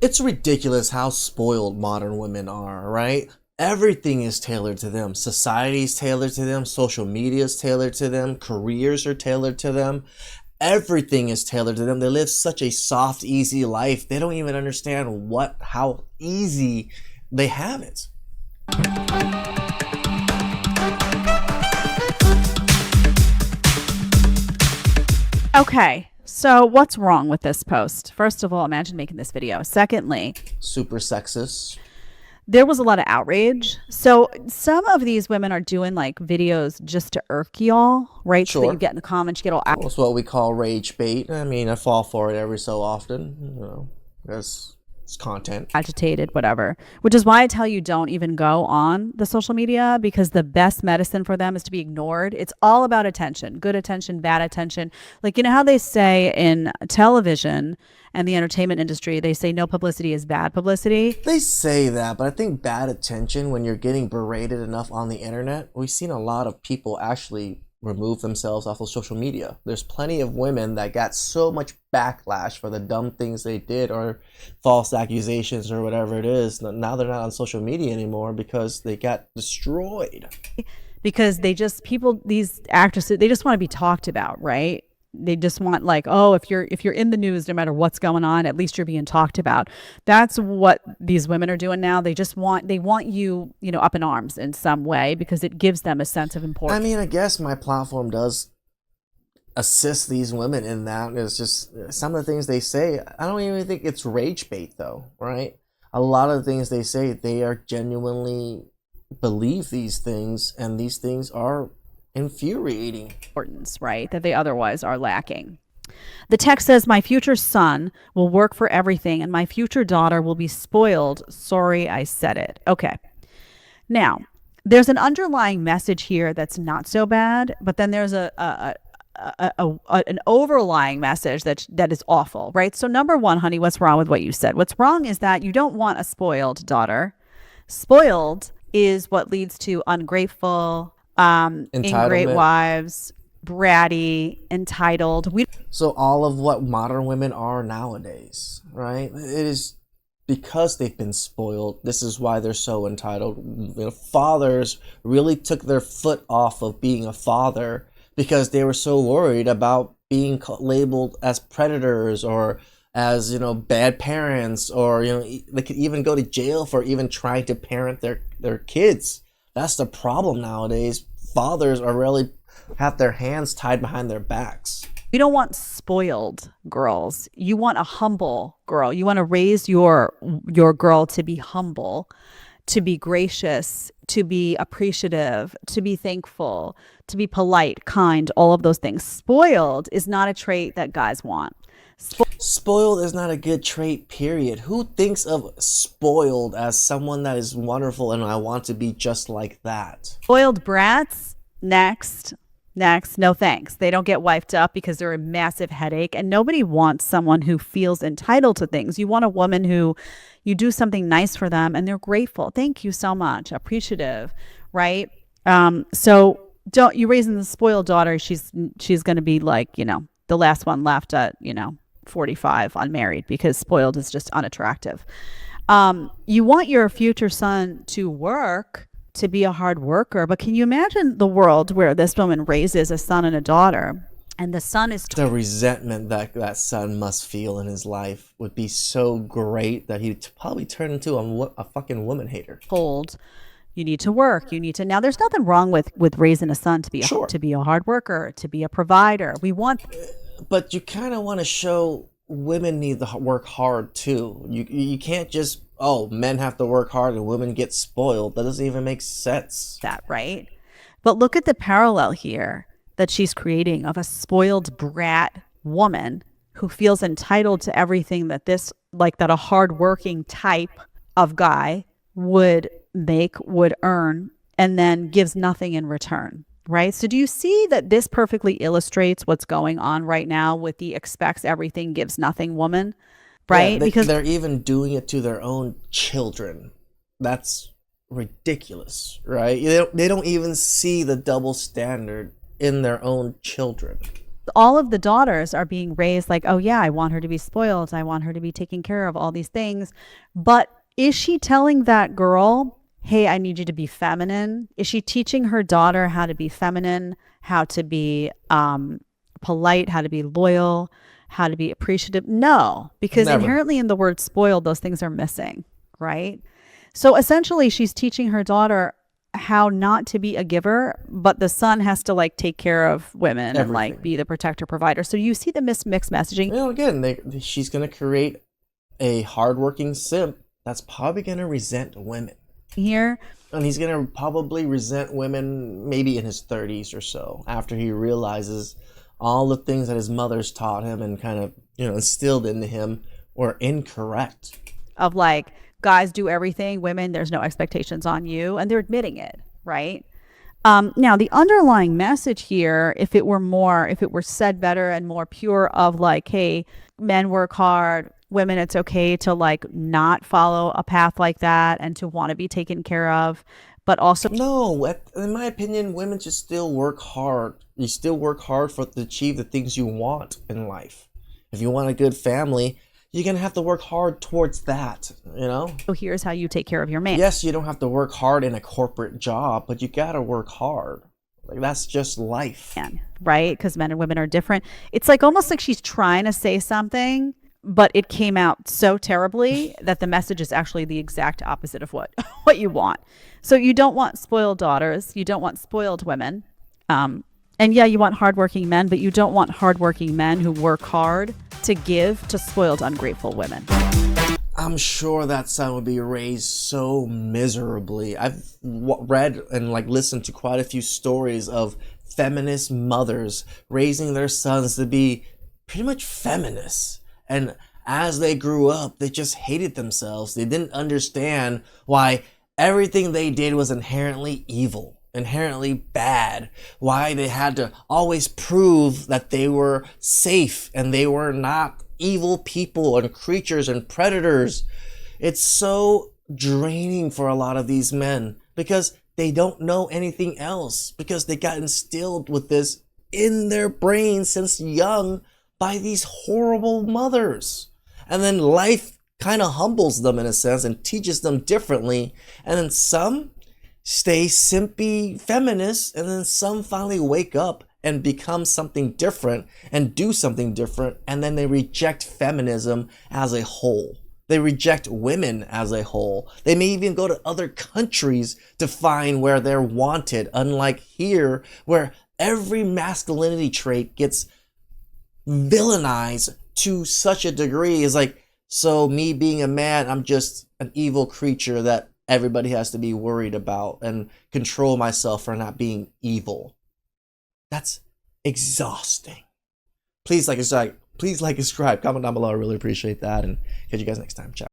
It's ridiculous how spoiled modern women are, right? Everything is tailored to them. Society's tailored to them. Social media is tailored to them. Careers are tailored to them. Everything is tailored to them. They live such a soft, easy life. They don't even understand how easy they have it. Okay, so what's wrong with this post? First of all, imagine making this video. Secondly, Super sexist. there was a lot of outrage. So some of these women are doing like videos just to irk y'all, right? So that you Sure. get in the comments, you get all It's what we call rage bait. I mean, I fall for it every so often. It's content. agitated, whatever. Which is why I tell you don't even go on the social media, because the best medicine for them is to be ignored. It's all about attention, good attention, bad attention. Like, you know how they say in television and the entertainment industry, they say no publicity is bad publicity. They say that, but I think bad attention when you're getting berated enough on the internet. We've seen a lot of people actually remove themselves off of social media. There's plenty of women that got so much backlash for the dumb things they did or false accusations or whatever it is. Now they're not on social media anymore because they got destroyed. Because these actresses, they just want to be talked about, right? They just want, like, oh, if you're in the news, no matter what's going on, at least you're being talked about. That's what these women are doing now. They want you, up in arms in some way, because it gives them a sense of I importance. mean, I guess my platform does assist these women in that. It's just some of the things they say. I don't even think it's rage bait, though, right? A lot of the things they say, they are genuinely believe these things, and these things are infuriating. Right? That they otherwise are lacking. The text says, my future son will work for everything and my future daughter will be spoiled. Sorry, I said it. Okay. Now, there's an underlying message here that's not so bad, but then there's an overlying message that is awful, right? So number one, honey, what's wrong with what you said? What's wrong is that you don't want a spoiled daughter. Spoiled is what leads to ungrateful, ingrate Entitlement. wives, bratty, entitled. So all of what modern women are nowadays, right? It is because they've been spoiled. This is why they're so entitled. Fathers really took their foot off of being a father because they were so worried about being labeled as predators or as bad parents, or they could even go to jail for even trying to parent their kids. That's the problem nowadays. Fathers are really have their hands tied behind their backs. You don't want spoiled girls. You want a humble girl. You want to raise your girl to be humble, to be gracious, to be appreciative, to be thankful, to be polite, kind, all of those things. Spoiled is not a trait that guys want. Spoiled is not a good trait, period. Who thinks of spoiled as someone that is wonderful and I want to be just like that? Spoiled brats, next. No thanks. They don't get wifed up because they're a massive headache, and nobody wants someone who feels entitled to things. You want a woman who you do something nice for them and they're grateful. Thank you so much. Appreciative, right? So don't you raising the spoiled daughter, she's going to be like, the last one left at, 45, unmarried, because spoiled is just unattractive. You want your future son to work, to be a hard worker, but can you imagine the world where this woman raises a son and a daughter, and the son is The resentment that son must feel in his life would be so great that he'd probably turn into a fucking woman hater. told, you need to work, now there's nothing wrong with raising a son to be Sure. to be a hard worker, to be a provider. We want But you kind of want to show women need to work hard too. You can't just, men have to work hard and women get spoiled. That doesn't even make sense. that, right? But look at the parallel here that she's creating of a spoiled brat woman who feels entitled to everything that that a hardworking type of guy would earn, and then gives nothing in return, right? So do you see that this perfectly illustrates what's going on right now with the expects everything, gives nothing woman, right? Yeah, Because they're even doing it to their own children. That's ridiculous, right? They don't even see the double standard in their own children. All of the daughters are being raised like, oh, yeah, I want her to be spoiled. I want her to be taken care of, all these things. But is she telling that girl, hey, I need you to be feminine? Is she teaching her daughter how to be feminine, how to be polite, how to be loyal, how to be appreciative? No, because Never. inherently in the word spoiled, those things are missing, right? So essentially, she's teaching her daughter how not to be a giver, but the son has to like take care of women and like Everything. be the protector provider. So you see the mixed messaging Again, she's gonna create a hardworking simp that's probably gonna resent women, here. and he's gonna probably resent women maybe in his 30s or so after he realizes all the things that his mother's taught him and kind of instilled into him were incorrect. Of like, guys do everything, women, there's no expectations on you, and they're admitting it, right? Now the underlying message here, if it were said better and more pure, of like, hey, men work hard, women, it's okay to like not follow a path like that and to want to be taken care of, but also No, in my opinion, women should still work hard. You still work hard to achieve the things you want in life. If you want a good family, you're gonna have to work hard towards that, here's how you take care of your man. Yes, you don't have to work hard in a corporate job, but you gotta work hard. Like, that's just life. Right? Because men and women are different. It's like almost like she's trying to say something, but it came out so terribly that the message is actually the exact opposite of what what you want. So you don't want spoiled daughters, you don't want spoiled women, and yeah, you want hardworking men, but you don't want hardworking men who work hard to give to spoiled, ungrateful women. I'm sure that son would be raised so miserably. I've read and listened to quite a few stories of feminist mothers raising their sons to be pretty much feminists. And as they grew up, they just hated themselves. They didn't understand why everything they did was inherently evil, inherently bad, why they had to always prove that they were safe and they were not evil people and creatures and predators. It's so draining for a lot of these men because they don't know anything else, because they got instilled with this in their brains since young by these horrible mothers. And then life kind of humbles them in a sense and teaches them differently. And then some stay simply feminists, and then some finally wake up and become something different and do something different, and then they reject feminism as a whole. They reject women as a whole. They may even go to other countries to find where they're wanted, unlike here, where every masculinity trait gets villainized to such a degree. Is like, so me being a man, I'm just an evil creature that everybody has to be worried about and control myself for not being evil. That's exhausting. Please like, subscribe, comment down below. I really appreciate that, and catch you guys next time. Ciao.